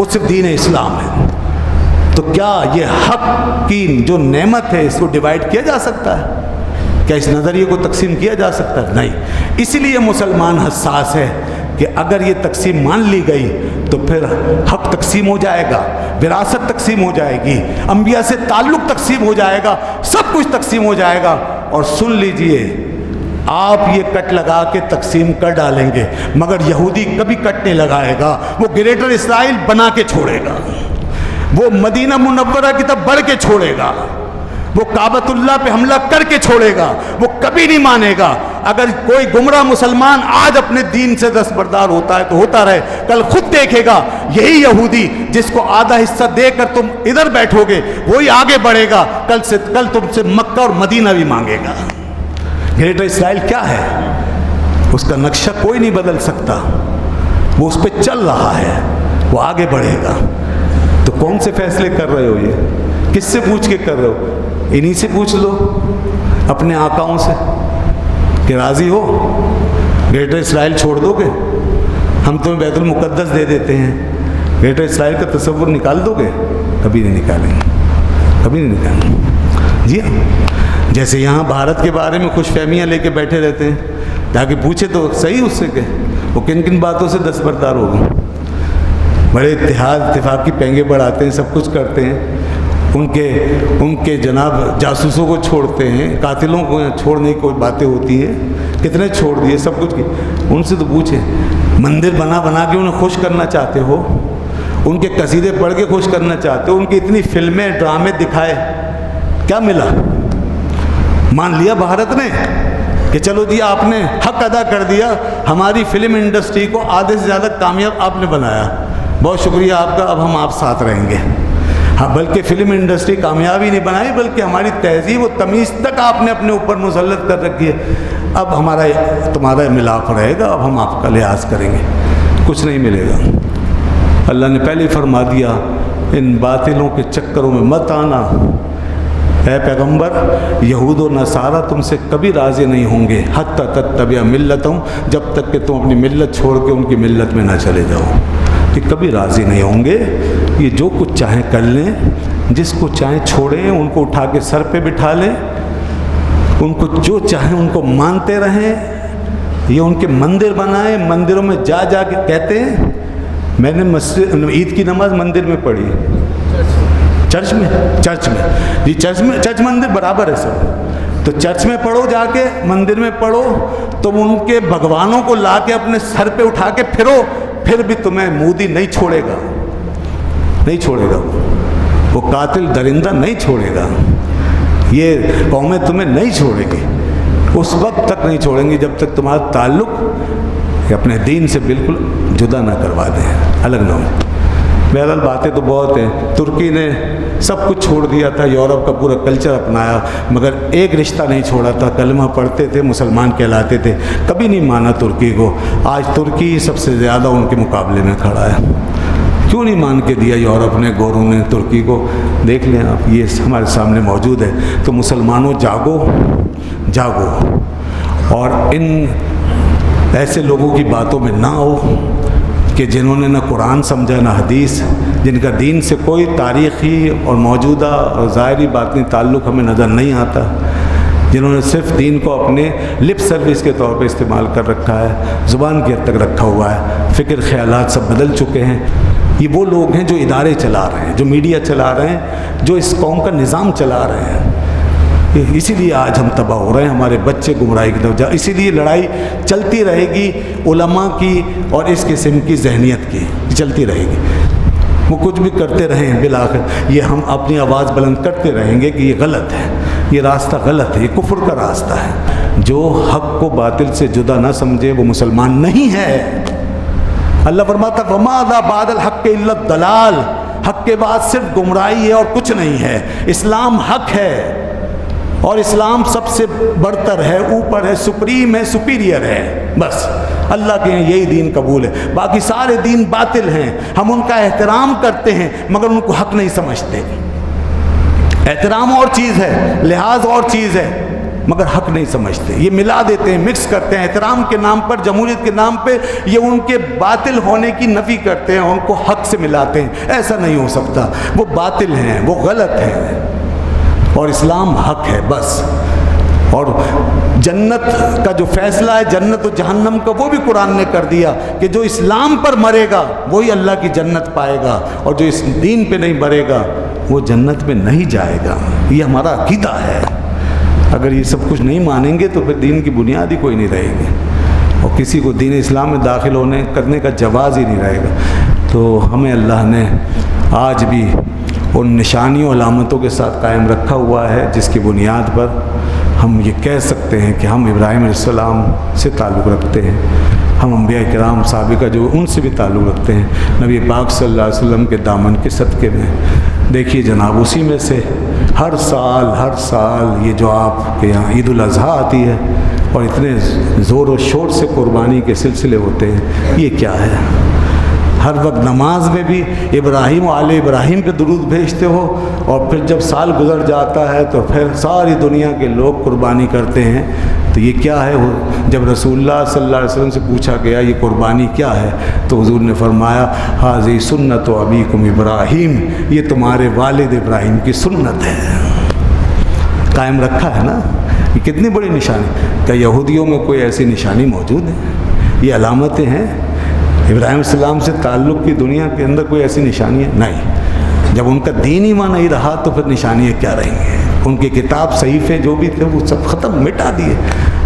وہ صرف دین اسلام ہے۔ تو کیا یہ حق کی جو نعمت ہے اس کو ڈیوائڈ کیا جا سکتا ہے؟ کیا اس نظریے کو تقسیم کیا جا سکتا ہے؟ نہیں۔ اسی لیے مسلمان حساس ہے کہ اگر یہ تقسیم مان لی گئی تو پھر حق تقسیم ہو جائے گا، وراثت تقسیم ہو جائے گی، انبیاء سے تعلق تقسیم ہو جائے گا، سب کچھ تقسیم ہو جائے گا۔ اور سن لیجئے، آپ یہ کٹ لگا کے تقسیم کر ڈالیں گے مگر یہودی کبھی کٹ نہیں لگائے گا، وہ گریٹر اسرائیل بنا کے چھوڑے گا، وہ مدینہ منورہ کی طرف بڑھ کے چھوڑے گا، وہ کعبۃ اللہ پہ حملہ کر کے چھوڑے گا، وہ کبھی نہیں مانے گا۔ اگر کوئی گمراہ مسلمان آج اپنے دین سے دستبردار ہوتا ہے تو ہوتا رہے، کل خود دیکھے گا یہی یہودی جس کو آدھا حصہ دے کر تم ادھر بیٹھو گے وہی آگے بڑھے گا، کل تم سے مکہ اور مدینہ بھی مانگے گا۔ گریٹر اسرائیل کیا ہے؟ اس کا نقشہ کوئی نہیں بدل سکتا، وہ اس پہ چل رہا ہے، وہ آگے بڑھے گا۔ تو کون سے فیصلے کر رہے ہو؟ یہ کس سے پوچھ کے کر رہے ہو؟ انہی سے پوچھ لو، اپنے آقاؤں سے، کہ راضی ہو گریٹر اسرائیل چھوڑ دو گے؟ ہم تمہیں بیت المقدس دے دیتے ہیں، گریٹر اسرائیل کا تصور نکال دو گے؟ کبھی نہیں نکالیں گے، کبھی نہیں نکالیں گے۔ جی ہاں، جیسے یہاں بھارت کے بارے میں خوش فہمیاں لے کے بیٹھے رہتے ہیں، تاکہ پوچھے تو صحیح اس سے کہ وہ کن کن باتوں سے دستبردار ہو گئے، بڑے اتفاق کی پینگے بڑھاتے ہیں، سب کچھ کرتے ہیں، ان کے جناب جاسوسوں کو چھوڑتے ہیں، قاتلوں کو چھوڑنے کی کوئی باتیں ہوتی ہیں، کتنے چھوڑ دیے، سب کچھ کی۔ ان سے تو پوچھیں، مندر بنا کے انہیں خوش کرنا چاہتے ہو، ان کے قصیدے پڑھ کے خوش کرنا چاہتے ہو، ان کی اتنی فلمیں ڈرامے دکھائے، کیا ملا؟ مان لیا بھارت نے کہ چلو جی آپ نے حق ادا کر دیا، ہماری فلم انڈسٹری کو آدھے سے زیادہ کامیاب آپ نے بنایا، بہت شکریہ آپ کا، اب ہم آپ ساتھ رہیں گے۔ ہاں، بلکہ فلم انڈسٹری کامیابی نہیں بنائی بلکہ ہماری تہذیب و تمیز تک آپ نے اپنے اوپر مسلط کر رکھی ہے، اب تمہارا ملاپ رہے گا، اب ہم آپ کا لحاظ کریں گے۔ کچھ نہیں ملے گا۔ اللہ نے پہلے ہی فرما دیا، ان باطلوں کے چکروں میں مت آنا، اے پیغمبر، یہود و نصارہ تم سے کبھی راضی نہیں ہوں گے، حتی تتبع ملتہم، جب تک کہ تم اپنی ملت چھوڑ کے ان کی ملت میں نہ چلے جاؤ، کہ کبھی راضی نہیں ہوں گے۔ یہ جو کچھ چاہیں کر لیں، جس کو چاہیں چھوڑیں، ان کو اٹھا کے سر پہ بٹھا لیں، ان کو جو چاہیں ان کو مانتے رہیں، یہ ان کے مندر بنائیں، مندروں میں جا کے کہتے ہیں، میں نے عید کی نماز مندر میں پڑھی ہے، چرچ میں جی، چرچ مندر برابر ہے سب، تو چرچ میں پڑھو، جا کے مندر میں پڑھو، تم ان کے بھگوانوں کو لا کے اپنے سر پہ اٹھا کے پھرو، پھر بھی تمہیں مودی نہیں چھوڑے گا، نہیں چھوڑے گا، وہ قاتل درندہ نہیں چھوڑے گا، یہ قومیں تمہیں نہیں چھوڑے گی، اس وقت تک نہیں چھوڑیں گی جب تک تمہارا تعلق اپنے دین سے بالکل جدا نہ کروا دیں، الگ نہ ہو۔ بہرحال باتیں تو بہت ہیں، ترکی نے سب کچھ چھوڑ دیا تھا، یورپ کا پورا کلچر اپنایا، مگر ایک رشتہ نہیں چھوڑا تھا، کلمہ پڑھتے تھے، مسلمان کہلاتے تھے، کبھی نہیں مانا ترکی کو۔ آج ترکی سب سے زیادہ ان کے مقابلے میں کھڑا ہے۔ کیوں نہیں مان کے دیا یورپ نے، گوروں نے ترکی کو؟ دیکھ لیں آپ، یہ ہمارے سامنے موجود ہے۔ تو مسلمانوں جاگو، اور ان ایسے لوگوں کی باتوں میں نہ ہو کہ جنہوں نے نہ قرآن سمجھا نہ حدیث، جن کا دین سے کوئی تاریخی اور موجودہ اور ظاہری باطنی تعلق ہمیں نظر نہیں آتا، جنہوں نے صرف دین کو اپنے لپ سروس کے طور پہ استعمال کر رکھا ہے، زبان کی حد تک رکھا ہوا ہے، فکر خیالات سب بدل چکے ہیں۔ یہ وہ لوگ ہیں جو ادارے چلا رہے ہیں، جو میڈیا چلا رہے ہیں، جو اس قوم کا نظام چلا رہے ہیں۔ اسی لیے آج ہم تباہ ہو رہے ہیں، ہمارے بچے گمراہی کی طرف جا، اسی لیے لڑائی چلتی رہے گی علماء کی اور اس قسم کی ذہنیت کی، چلتی رہے گی۔ وہ کچھ بھی کرتے رہیں، بالآخر یہ ہم اپنی آواز بلند کرتے رہیں گے کہ یہ غلط ہے، یہ راستہ غلط ہے، یہ کفر کا راستہ ہے۔ جو حق کو باطل سے جدا نہ سمجھے وہ مسلمان نہیں ہے۔ اللہ فرماتا ہے وَمَاذَا بَعْدَ الْحَقِّ إِلَّا الضَّلَالُ، حق کے بعد صرف گمراہی ہے اور کچھ نہیں ہے۔ اسلام حق ہے اور اسلام سب سے برتر ہے، اوپر ہے، سپریم ہے، سپیریئر ہے، بس اللہ کے یہی دین قبول ہے۔ باقی سارے دین باطل ہیں، ہم ان کا احترام کرتے ہیں مگر ان کو حق نہیں سمجھتے۔ احترام اور چیز ہے، لحاظ اور چیز ہے۔ مگر حق نہیں سمجھتے، یہ ملا دیتے ہیں، مکس کرتے ہیں، احترام کے نام پر، جمہوریت کے نام پہ یہ ان کے باطل ہونے کی نفی کرتے ہیں، ان کو حق سے ملاتے ہیں۔ ایسا نہیں ہو سکتا، وہ باطل ہیں، وہ غلط ہیں، اور اسلام حق ہے بس۔ اور جنت کا جو فیصلہ ہے، جنت و جہنم کا، وہ بھی قرآن نے کر دیا کہ جو اسلام پر مرے گا وہی اللہ کی جنت پائے گا، اور جو اس دین پہ نہیں مرے گا وہ جنت میں نہیں جائے گا۔ یہ ہمارا عقیدہ ہے۔ اگر یہ سب کچھ نہیں مانیں گے تو پھر دین کی بنیاد ہی کوئی نہیں رہے گی، اور کسی کو دین اسلام میں داخل کرنے کا جواز ہی نہیں رہے گا۔ تو ہمیں اللہ نے آج بھی ان نشانیوں علامتوں کے ساتھ قائم رکھا ہوا ہے جس کی بنیاد پر ہم یہ کہہ سکتے ہیں کہ ہم ابراہیم علیہ السلام سے تعلق رکھتے ہیں، ہم انبیاء کرام سابقہ جو ان سے بھی تعلق رکھتے ہیں، نبی پاک صلی اللہ علیہ وسلم کے دامن کے صدقے میں۔ دیکھیے جناب، اسی میں سے ہر سال یہ جو آپ کے یہاں عید الاضحیٰ آتی ہے اور اتنے زور و شور سے قربانی کے سلسلے ہوتے ہیں، یہ کیا ہے؟ ہر وقت نماز میں بھی ابراہیم و آل ابراہیم پہ درود بھیجتے ہو، اور پھر جب سال گزر جاتا ہے تو پھر ساری دنیا کے لوگ قربانی کرتے ہیں، تو یہ کیا ہے؟ جب رسول اللہ صلی اللہ علیہ وسلم سے پوچھا گیا یہ قربانی کیا ہے تو حضور نے فرمایا حاذی سنت و ابیکم ابراہیم، یہ تمہارے والد ابراہیم کی سنت ہے۔ قائم رکھا ہے نا، یہ کتنی بڑی نشانی۔ کیا یہودیوں میں کوئی ایسی نشانی موجود ہے؟ یہ علامتیں ہیں۔ ابراہیم علیہ السلام سے تعلق کی دنیا کے اندر کوئی ایسی نشانی ہے؟ نہیں۔ جب ان کا دین ہی وہاں نہیں رہا تو پھر نشانیاں کیا رہیں گے؟ ان کی کتاب صحیفے جو بھی تھے وہ سب ختم، مٹا دیے،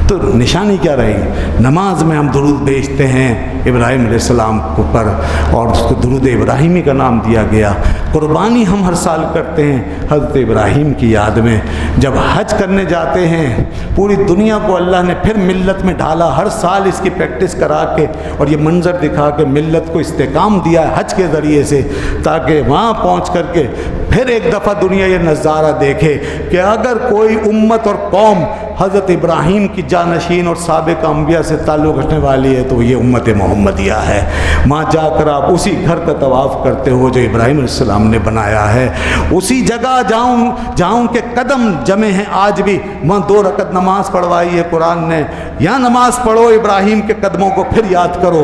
تو نشانی کیا رہے گی؟ نماز میں ہم درود بھیجتے ہیں ابراہیم علیہ السلام کے اوپر، اور اس کو درود ابراہیمی کا نام دیا گیا۔ قربانی ہم ہر سال کرتے ہیں حضرت ابراہیم کی یاد میں۔ جب حج کرنے جاتے ہیں، پوری دنیا کو اللہ نے پھر ملت میں ڈھالا، ہر سال اس کی پریکٹس کرا کے اور یہ منظر دکھا کے ملت کو استحکام دیا ہے حج کے ذریعے سے، تاکہ وہاں پہنچ کر کے پھر ایک دفعہ دنیا یہ نظارہ دیکھے کہ اگر کوئی امت اور قوم حضرت ابراہیم کی جانشین اور سابق انبیاء سے تعلق رکھنے والی ہے تو یہ امت محمدیہ ہے۔ وہاں جا کر آپ اسی گھر کا طواف کرتے ہو جو ابراہیم علیہ السلام نے بنایا ہے، اسی جگہ جہاں ان کے قدم جمے ہیں آج بھی، وہاں 2 رکعت نماز پڑھوائی ہے قرآن نے، یا نماز پڑھو ابراہیم کے قدموں کو پھر یاد کرو۔